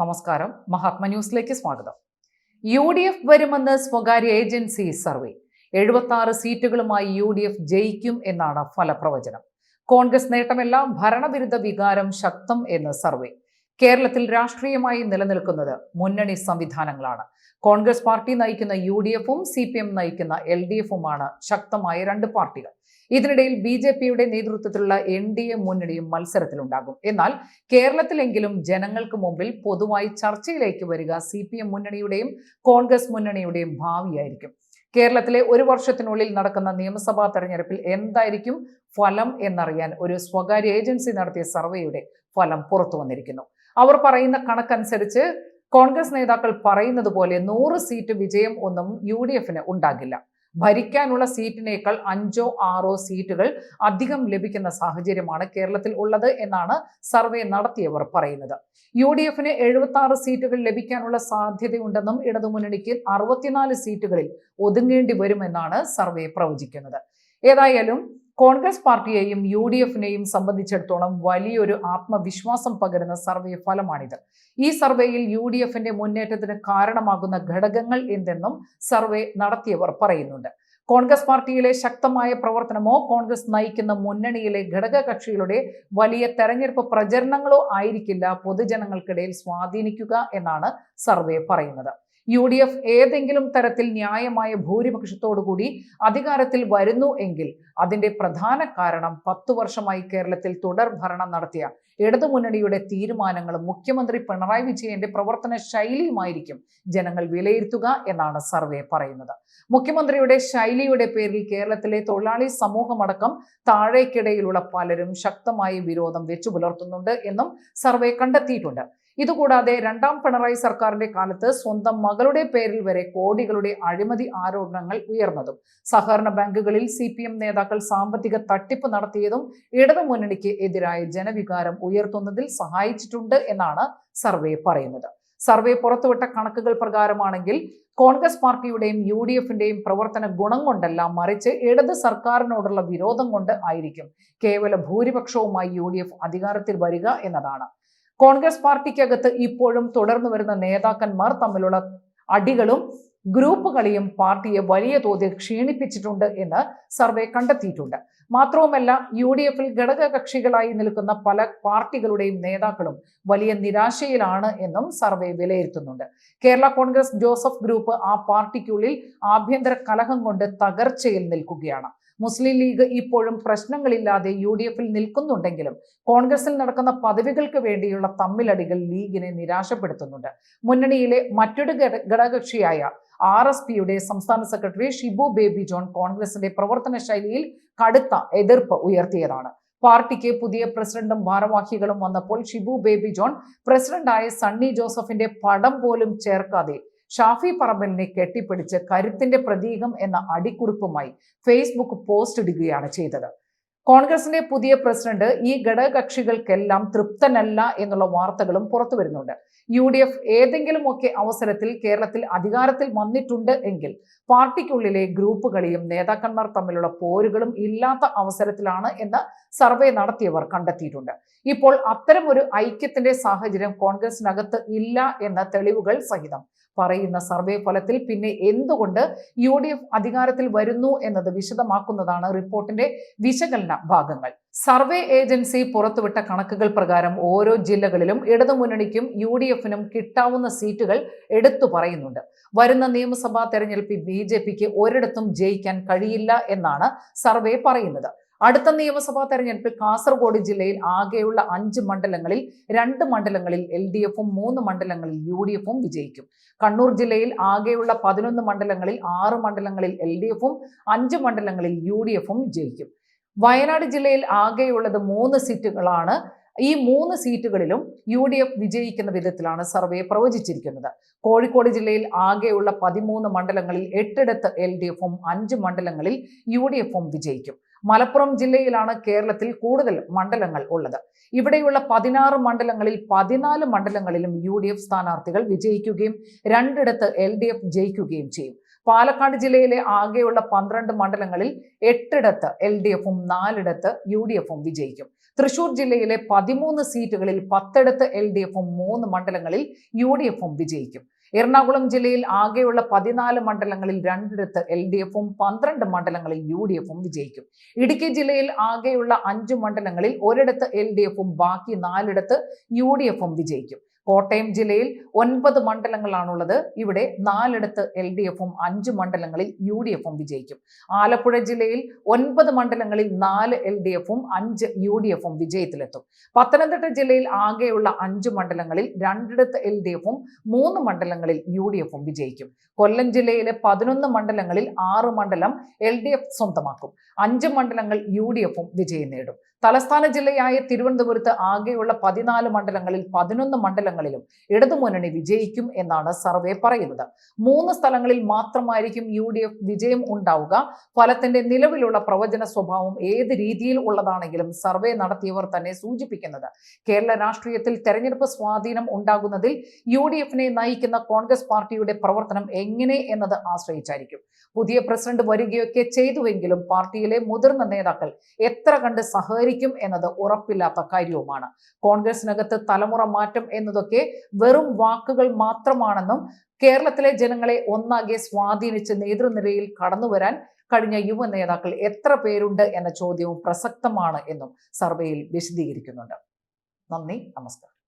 നമസ്കാരം. മഹാത്മ ന്യൂസിലേക്ക് സ്വാഗതം. UDF വരുമെന്ന് സ്വകാര്യ ഏജൻസി സർവേ. 76 സീറ്റുകളുമായി UDF ജയിക്കും എന്നാണ് ഫലപ്രവചനം. കോൺഗ്രസ് നേട്ടമല്ല, ഭരണവിരുദ്ധ വികാരം ശക്തം എന്ന് സർവേ. കേരളത്തിൽ രാഷ്ട്രീയമായി നിലനിൽക്കുന്നത് മുന്നണി സംവിധാനങ്ങളാണ്. കോൺഗ്രസ് പാർട്ടി നയിക്കുന്ന UDF-ഉം CPM നയിക്കുന്ന LDF-ഉമാണ് ശക്തമായ രണ്ട് പാർട്ടികൾ. ഇതിനിടയിൽ BJP-യുടെ നേതൃത്വത്തിലുള്ള NDA മുന്നണിയും മത്സരത്തിലുണ്ടാകും. എന്നാൽ കേരളത്തിലെങ്കിലും ജനങ്ങൾക്ക് മുമ്പിൽ പൊതുവായി ചർച്ചയിലേക്ക് വരിക CPM മുന്നണിയുടെയും കോൺഗ്രസ് മുന്നണിയുടെയും ഭാവിയായിരിക്കും. കേരളത്തിലെ ഒരു വർഷത്തിനുള്ളിൽ നടക്കുന്ന നിയമസഭാ തെരഞ്ഞെടുപ്പിൽ എന്തായിരിക്കും ഫലം എന്നറിയാൻ ഒരു സ്വകാര്യ ഏജൻസി നടത്തിയ സർവേയുടെ ഫലം പുറത്തു വന്നിരിക്കുന്നു. അവർ പറയുന്ന കണക്കനുസരിച്ച് കോൺഗ്രസ് നേതാക്കൾ പറയുന്നത് പോലെ 100 സീറ്റ് വിജയം ഒന്നും UDF-ന് ഉണ്ടാകില്ല. ഭരിക്കാനുള്ള സീറ്റിനേക്കാൾ 5ഓ 6ഓ സീറ്റുകൾ അധികം ലഭിക്കുന്ന സാഹചര്യമാണ് കേരളത്തിൽ ഉള്ളത് എന്നാണ് സർവേ നടത്തിയവർ പറയുന്നത്. UDF-ന് 76 സീറ്റുകൾ ലഭിക്കാനുള്ള സാധ്യതയുണ്ടെന്നും ഇടതുമുന്നണിക്ക് 64 സീറ്റുകളിൽ ഒതുങ്ങേണ്ടി വരുമെന്നാണ് സർവേ പ്രവചിക്കുന്നത്. ഏതായാലും കോൺഗ്രസ് പാർട്ടിയെയും UDF-നെയും സംബന്ധിച്ചിടത്തോളം വലിയൊരു ആത്മവിശ്വാസം പകരുന്ന സർവേ ഫലമാണിത്. ഈ സർവേയിൽ UDF-ന്റെ മുന്നേറ്റത്തിന് കാരണമാകുന്ന ഘടകങ്ങൾ എന്തെന്നും സർവേ നടത്തിയവർ പറയുന്നുണ്ട്. കോൺഗ്രസ് പാർട്ടിയിലെ ശക്തമായ പ്രവർത്തനമോ കോൺഗ്രസ് നയിക്കുന്ന മുന്നണിയിലെ ഘടകകക്ഷികളുടെ വലിയ തെരഞ്ഞെടുപ്പ് പ്രചരണങ്ങളോ ആയിരിക്കില്ല പൊതുജനങ്ങൾക്കിടയിൽ സ്വാധീനിക്കുക എന്നാണ് സർവേ പറയുന്നത്. UDF ഏതെങ്കിലും തരത്തിൽ ന്യായമായ ഭൂരിപക്ഷത്തോടുകൂടി അധികാരത്തിൽ വരുന്നു എങ്കിൽ അതിന്റെ പ്രധാന കാരണം 10 വർഷമായി കേരളത്തിൽ തുടർ ഭരണം നടത്തിയ ഇടതുമുന്നണിയുടെ തീരുമാനങ്ങളും മുഖ്യമന്ത്രി പിണറായി വിജയന്റെ പ്രവർത്തന ശൈലിയുമായിരിക്കും ജനങ്ങൾ വിലയിരുത്തുക എന്നാണ് സർവേ പറയുന്നത്. മുഖ്യമന്ത്രിയുടെ ശൈലിയുടെ പേരിൽ കേരളത്തിലെ തൊഴിലാളി സമൂഹമടക്കം താഴേക്കിടയിലുള്ള പലരും ശക്തമായ വിരോധം വെച്ചു പുലർത്തുന്നുണ്ട് എന്നും സർവേ കണ്ടെത്തിയിട്ടുണ്ട്. ഇതുകൂടാതെ രണ്ടാം പിണറായി സർക്കാരിന്റെ കാലത്ത് സ്വന്തം മകളുടെ പേരിൽ വരെ കോടികളുടെ അഴിമതി ആരോപണങ്ങൾ ഉയർന്നതും സഹകരണ ബാങ്കുകളിൽ CPM നേതാക്കൾ സാമ്പത്തിക തട്ടിപ്പ് നടത്തിയതും ഇടതുമുന്നണിക്ക് എതിരായ ജനവികാരം ഉയർത്തുന്നതിൽ സഹായിച്ചിട്ടുണ്ട് എന്നാണ് സർവേ പറയുന്നത്. സർവേ പുറത്തുവിട്ട കണക്കുകൾ പ്രകാരമാണെങ്കിൽ കോൺഗ്രസ് പാർട്ടിയുടെയും UDF-ന്റെയും പ്രവർത്തന ഗുണം കൊണ്ടല്ല, മറിച്ച് ഇടത് സർക്കാരിനോടുള്ള വിരോധം കൊണ്ട് ആയിരിക്കും കേവല ഭൂരിപക്ഷവുമായി UDF അധികാരത്തിൽ വരിക എന്നതാണ്. കോൺഗ്രസ് പാർട്ടിക്കകത്ത് ഇപ്പോഴും തുടർന്നു വരുന്ന നേതാക്കന്മാർ തമ്മിലുള്ള അടികളും ഗ്രൂപ്പ് കളിയും പാർട്ടിയെ വലിയ തോതിൽ ക്ഷീണിപ്പിച്ചിട്ടുണ്ട് എന്ന് സർവേ കണ്ടെത്തിയിട്ടുണ്ട്. മാത്രവുമല്ല, UDF-ൽ ഘടകകക്ഷികളായി നിൽക്കുന്ന പല പാർട്ടികളുടെയും നേതാക്കളും വലിയ നിരാശയിലാണ് എന്നും സർവേ വിലയിരുത്തുന്നുണ്ട്. കേരള കോൺഗ്രസ് ജോസഫ് ഗ്രൂപ്പ് ആ പാർട്ടിക്കുള്ളിൽ ആഭ്യന്തര കലഹം കൊണ്ട് തകർച്ചയിൽ നിൽക്കുകയാണ്. മുസ്ലിം ലീഗ് ഇപ്പോഴും പ്രശ്നങ്ങളില്ലാതെ UDF-ൽ നിൽക്കുന്നുണ്ടെങ്കിലും കോൺഗ്രസിൽ നടക്കുന്ന പദവികൾക്ക് വേണ്ടിയുള്ള തമ്മിലടികൾ ലീഗിനെ നിരാശപ്പെടുത്തുന്നുണ്ട്. മുന്നണിയിലെ മറ്റൊരു ഘടകകക്ഷിയായ RSPയുടെ സംസ്ഥാന സെക്രട്ടറി ഷിബു ബേബി ജോൺ കോൺഗ്രസിന്റെ പ്രവർത്തന ശൈലിയിൽ കടുത്ത എതിർപ്പ് ഉയർത്തിയതാണ്. പാർട്ടിക്ക് പുതിയ പ്രസിഡന്റും ഭാരവാഹികളും വന്നപ്പോൾ ഷിബു ബേബി ജോൺ പ്രസിഡന്റായ സണ്ണി ജോസഫിന്റെ പടം പോലും ചേർക്കാതെ ഷാഫി പറമ്പലിനെ കെട്ടിപ്പിടിച്ച് കരുത്തിന്റെ പ്രതീകം എന്ന അടിക്കുറിപ്പുമായി ഫേസ്ബുക്ക് പോസ്റ്റ് ഇടുകയാണ് ചെയ്തത്. കോൺഗ്രസിന്റെ പുതിയ പ്രസിഡന്റ് ഈ ഘടകകക്ഷികൾക്കെല്ലാം തൃപ്തനല്ല എന്നുള്ള വാർത്തകളും പുറത്തു വരുന്നുണ്ട്. UDF ഏതെങ്കിലുമൊക്കെ അവസരത്തിൽ കേരളത്തിൽ അധികാരത്തിൽ വന്നിട്ടുണ്ട് എങ്കിൽ പാർട്ടിക്കുള്ളിലെ ഗ്രൂപ്പ് കളിയും നേതാക്കന്മാർ തമ്മിലുള്ള പോരുകളും ഇല്ലാത്ത അവസരത്തിലാണ് എന്ന് സർവേ നടത്തിയവർ കണ്ടെത്തിയിട്ടുണ്ട്. ഇപ്പോൾ അത്തരം ഒരു ഐക്യത്തിന്റെ സാഹചര്യം കോൺഗ്രസിനകത്ത് ഇല്ല എന്ന തെളിവുകൾ സഹിതം പറയുന്ന സർവേ ഫലത്തിൽ പിന്നെ എന്തുകൊണ്ട് UDF അധികാരത്തിൽ വരുന്നു എന്നത് വിശദമാക്കുന്നതാണ് റിപ്പോർട്ടിന്റെ വിശകലന ഭാഗങ്ങൾ. സർവേ ഏജൻസി പുറത്തുവിട്ട കണക്കുകൾ പ്രകാരം ഓരോ ജില്ലകളിലും ഇടതുമുന്നണിക്കും UDF-നും കിട്ടാവുന്ന സീറ്റുകൾ എടുത്തു പറയുന്നുണ്ട്. വരുന്ന നിയമസഭാ തെരഞ്ഞെടുപ്പിൽ BJP-ക്ക് ഒരിടത്തും ജയിക്കാൻ കഴിയില്ല എന്നാണ് സർവേ പറയുന്നത്. അടുത്ത നിയമസഭാ തെരഞ്ഞെടുപ്പിൽ കാസർഗോഡ് ജില്ലയിൽ ആകെയുള്ള 5 മണ്ഡലങ്ങളിൽ 2 മണ്ഡലങ്ങളിൽ LDF-ഉം 3 മണ്ഡലങ്ങളിൽ UDF-ഉം വിജയിക്കും. കണ്ണൂർ ജില്ലയിൽ ആകെയുള്ള 11 മണ്ഡലങ്ങളിൽ 6 മണ്ഡലങ്ങളിൽ LDF-ഉം 5 മണ്ഡലങ്ങളിൽ UDF-ഉം വിജയിക്കും. വയനാട് ജില്ലയിൽ ആകെയുള്ളത് 3 സീറ്റുകളാണ്. ഈ 3 സീറ്റുകളിലും UDF വിജയിക്കുന്ന വിധത്തിലാണ് സർവേ പ്രവചിച്ചിരിക്കുന്നത്. കോഴിക്കോട് ജില്ലയിൽ ആകെയുള്ള 13 മണ്ഡലങ്ങളിൽ 8ഇടത്ത് LDF-ഉം 5 മണ്ഡലങ്ങളിൽ UDF-ഉം വിജയിക്കും. മലപ്പുറം ജില്ലയിലാണ് കേരളത്തിൽ കൂടുതൽ മണ്ഡലങ്ങൾ ഉള്ളത്. ഇവിടെയുള്ള 16 മണ്ഡലങ്ങളിൽ 14 മണ്ഡലങ്ങളിലും UDF സ്ഥാനാർത്ഥികൾ വിജയിക്കുകയും 2ഇടത്ത് LDF ജയിക്കുകയും ചെയ്യും. പാലക്കാട് ജില്ലയിലെ ആകെയുള്ള 12 മണ്ഡലങ്ങളിൽ 8 LDFും 4 UDFും വിജയിക്കും. തൃശൂർ ജില്ലയിലെ 13 സീറ്റുകളിൽ 10 LDFും 3 മണ്ഡലങ്ങളിൽ UDFും വിജയിക്കും. എറണാകുളം ജില്ലയിൽ ആകെയുള്ള 14 മണ്ഡലങ്ങളിൽ 2 LDFും 12 മണ്ഡലങ്ങളിൽ UDFും വിജയിക്കും. ഇടുക്കി ജില്ലയിൽ ആകെയുള്ള 5 മണ്ഡലങ്ങളിൽ 1 LDFും ബാക്കി 4 UDFും വിജയിക്കും. കോട്ടയം ജില്ലയിൽ 9 മണ്ഡലങ്ങളാണുള്ളത്. ഇവിടെ 4 LDFും 5 മണ്ഡലങ്ങളിൽ UDFും വിജയിക്കും. ആലപ്പുഴ ജില്ലയിൽ 9 മണ്ഡലങ്ങളിൽ 4 LDFും 5 UDFും വിജയത്തിലെത്തും. പത്തനംതിട്ട ജില്ലയിൽ ആകെയുള്ള 5 മണ്ഡലങ്ങളിൽ 2 LDFും 3 മണ്ഡലങ്ങളിൽ UDFും വിജയിക്കും. കൊല്ലം ജില്ലയിലെ 11 മണ്ഡലങ്ങളിൽ 6 മണ്ഡലം LDF സ്വന്തമാക്കും. 5 മണ്ഡലങ്ങൾ UDFും വിജയം നേടും. തലസ്ഥാന ജില്ലയായ തിരുവനന്തപുരത്ത് ആകെയുള്ള 14 മണ്ഡലങ്ങളിൽ 11 മണ്ഡലങ്ങളിലും ഇടതുമുന്നണി വിജയിക്കും എന്നാണ് സർവേ പറയുന്നത്. 3 സ്ഥലങ്ങളിൽ മാത്രമായിരിക്കും UDF വിജയം ഉണ്ടാവുക. ഫലത്തിന്റെ നിലവിലുള്ള പ്രവചന സ്വഭാവം ഏത് രീതിയിൽ ഉള്ളതാണെങ്കിലും സർവേ നടത്തിയവർ തന്നെ സൂചിപ്പിക്കുന്നത് കേരള രാഷ്ട്രീയത്തിൽ തെരഞ്ഞെടുപ്പ് സ്വാധീനം ഉണ്ടാകുന്നതിൽ UDFിനെ നയിക്കുന്ന കോൺഗ്രസ് പാർട്ടിയുടെ പ്രവർത്തനം എങ്ങനെ എന്നത് ആശ്രയിച്ചായിരിക്കും. പുതിയ പ്രസിഡന്റ് വരികയൊക്കെ ചെയ്തുവെങ്കിലും പാർട്ടിയിലെ മുതിർന്ന നേതാക്കൾ എത്ര കണ്ട് സഹകരിക്കും എന്നത് ഉറപ്പില്ലാത്ത കാര്യവുമാണ്. കോൺഗ്രസിനകത്ത് തലമുറ മാറ്റം എന്നതൊക്കെ വെറും വാക്കുകൾ മാത്രമാണെന്നും കേരളത്തിലെ ജനങ്ങളെ ഒന്നാകെ സ്വാധീനിച്ച് നേതൃനിരയിൽ കടന്നുവരാൻ കഴിഞ്ഞ യുവ നേതാക്കൾ എത്ര പേരുണ്ട് എന്ന ചോദ്യവും പ്രസക്തമാണ് എന്നും സർവേയിൽ വിശദീകരിക്കുന്നുണ്ട്. നന്ദി, നമസ്കാരം.